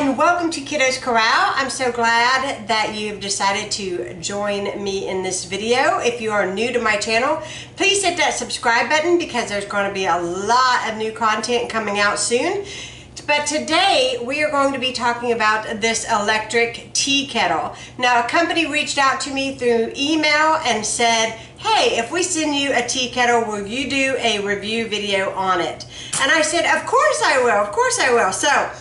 and welcome to Kiddoskoral. I'm so glad that you've decided to join me in this video. If you are new to my channel, please hit that subscribe button because there's going to be a lot of new content coming out soon. But today we are going to be talking about this electric tea kettle. Now, a company reached out to me through email and said, hey, if we send you a tea kettle, will you do a review video on it? And I said, of course I will, of course I will. So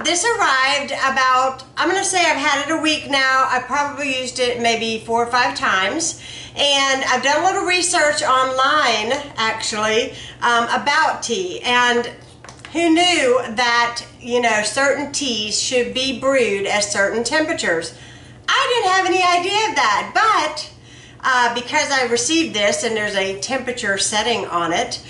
this arrived about, I'm going to say I've had it a week now. I probably used it maybe 4 or 5 times. And I've done a little research online, actually, about tea. And who knew that, you know, certain teas should be brewed at certain temperatures? I didn't have any idea of that, but because I received this and there's a temperature setting on it,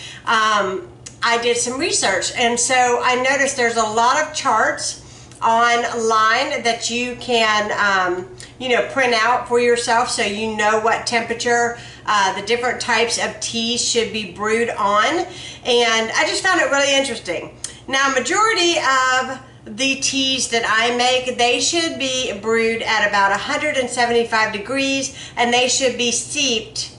I did some research, and so I noticed there's a lot of charts online that you can, you know, print out for yourself so you know what temperature the different types of teas should be brewed on, and I just found it really interesting. Now, majority of the teas that I make, they should be brewed at about 175 degrees, and they should be steeped,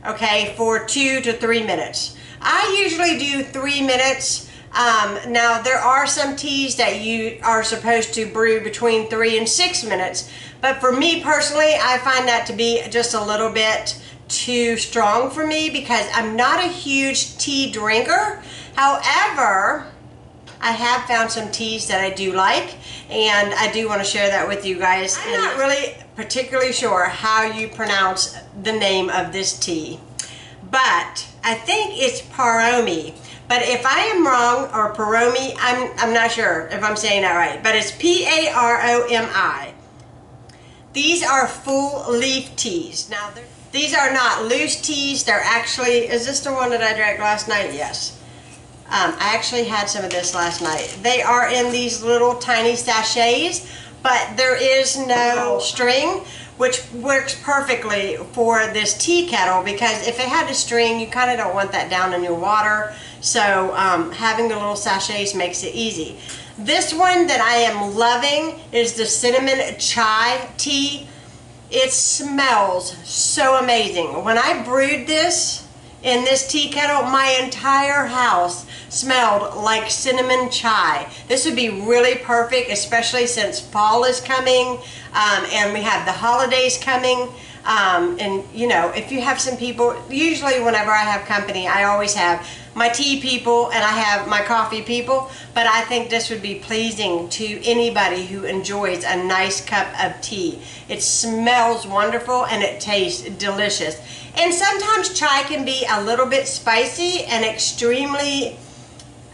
okay, for 2 to 3 minutes. I usually do 3 minutes. Now, there are some teas that you are supposed to brew between 3 and 6 minutes, but for me personally, I find that to be just a little bit too strong for me because I'm not a huge tea drinker. However, I have found some teas that I do like, and I do want to share that with you guys. I'm not really particularly sure how you pronounce the name of this tea, but I think it's Paromi. But if I am wrong, or Paromi, I'm not sure if I'm saying that right, but it's P-A-R-O-M-I. These are full leaf teas. Now, these are not loose teas. They're actually, is this the one that I drank last night? Yes. I actually had some of this last night. They are in these little tiny sachets, but there is no string, which works perfectly for this tea kettle because if it had a string, you kind of don't want that down in your water. So having the little sachets makes it easy. This one that I am loving is the cinnamon chai tea. It smells so amazing. When I brewed this in this tea kettle, my entire house smelled like cinnamon chai. This would be really perfect, especially since fall is coming and we have the holidays coming. And you know, if you have some people, usually whenever I have company, I always have my tea people and I have my coffee people, but I think this would be pleasing to anybody who enjoys a nice cup of tea. It smells wonderful and it tastes delicious. And sometimes chai can be a little bit spicy and extremely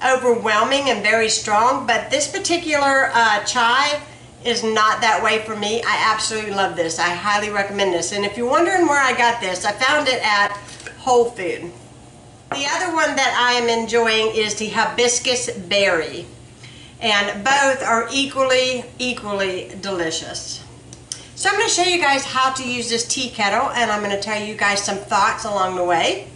overwhelming and very strong, but this particular chai is not that way for me. I absolutely love this. I highly recommend this. And if you're wondering where I got this, I found it at Whole Food. The other one that I am enjoying is the hibiscus berry, and both are equally delicious. So I'm going to show you guys how to use this tea kettle, and I'm going to tell you guys some thoughts along the way.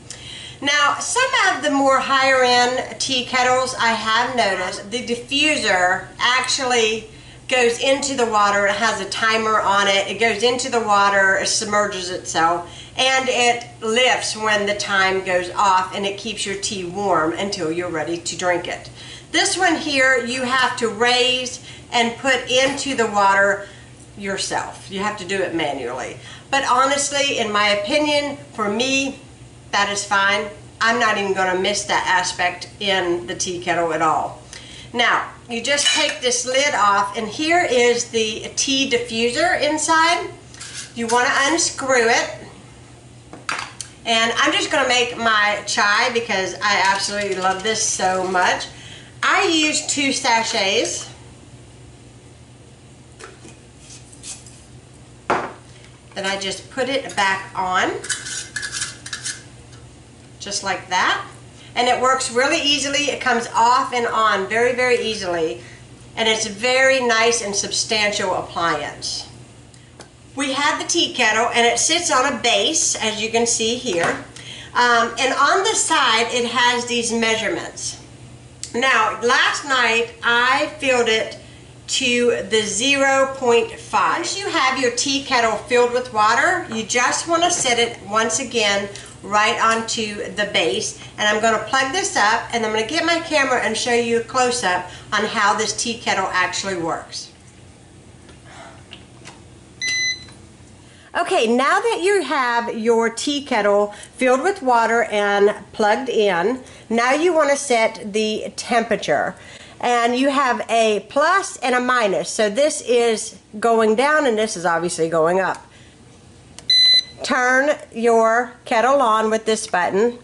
Now, some of the more higher end tea kettles, I have noticed the diffuser actually goes into the water. It has a timer on it. It goes into the water, it submerges itself, and it lifts when the time goes off, and it keeps your tea warm until you're ready to drink it. This one here, you have to raise and put into the water yourself. You have to do it manually. But honestly, in my opinion, for me, that is fine. I'm not even going to miss that aspect in the tea kettle at all. Now, you just take this lid off, and here is the tea diffuser inside. You want to unscrew it. And I'm just going to make my chai because I absolutely love this so much. I use 2 sachets. Then I just put it back on, just like that. And it works really easily. It comes off and on very, very easily. And it's a very nice and substantial appliance. We have the tea kettle, and it sits on a base, as you can see here. And on the side, it has these measurements. Now, last night, I filled it to the 0.5. Once you have your tea kettle filled with water, you just want to set it once again right onto the base. And I'm going to plug this up, and I'm going to get my camera and show you a close-up on how this tea kettle actually works. Okay, now that you have your tea kettle filled with water and plugged in, now you want to set the temperature. And you have a plus and a minus. So this is going down and this is obviously going up. Turn your kettle on with this button.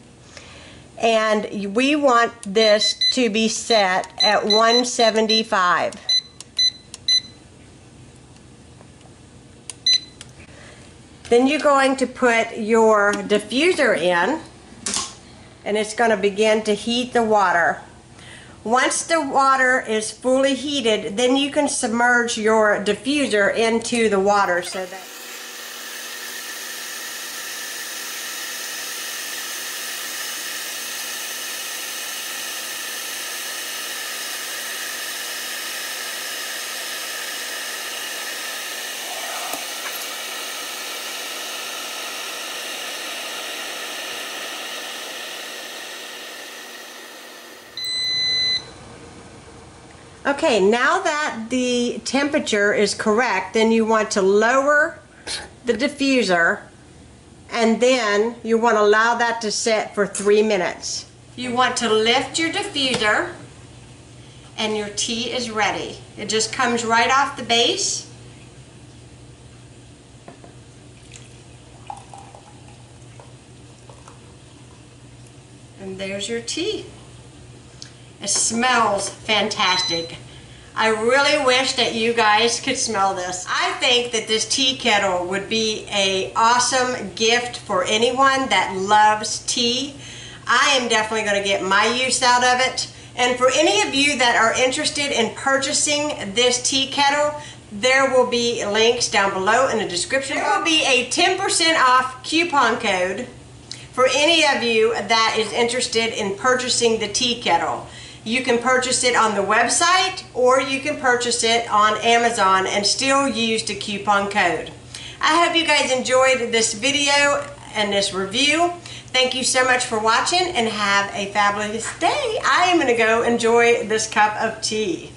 And we want this to be set at 175. Then you're going to put your diffuser in, and it's going to begin to heat the water. Once the water is fully heated, then you can submerge your diffuser into the water so that Okay, now that the temperature is correct, then you want to lower the diffuser, and then you want to allow that to set for 3 minutes. You want to lift your diffuser, and your tea is ready. It just comes right off the base. And there's your tea. It smells fantastic. I really wish that you guys could smell this. I think that this tea kettle would be an awesome gift for anyone that loves tea. I am definitely going to get my use out of it. And for any of you that are interested in purchasing this tea kettle, there will be links down below in the description. There will be a 10% off coupon code for any of you that is interested in purchasing the tea kettle. You can purchase it on the website, or you can purchase it on Amazon and still use the coupon code. I hope you guys enjoyed this video and this review. Thank you so much for watching, and have a fabulous day. I am going to go enjoy this cup of tea.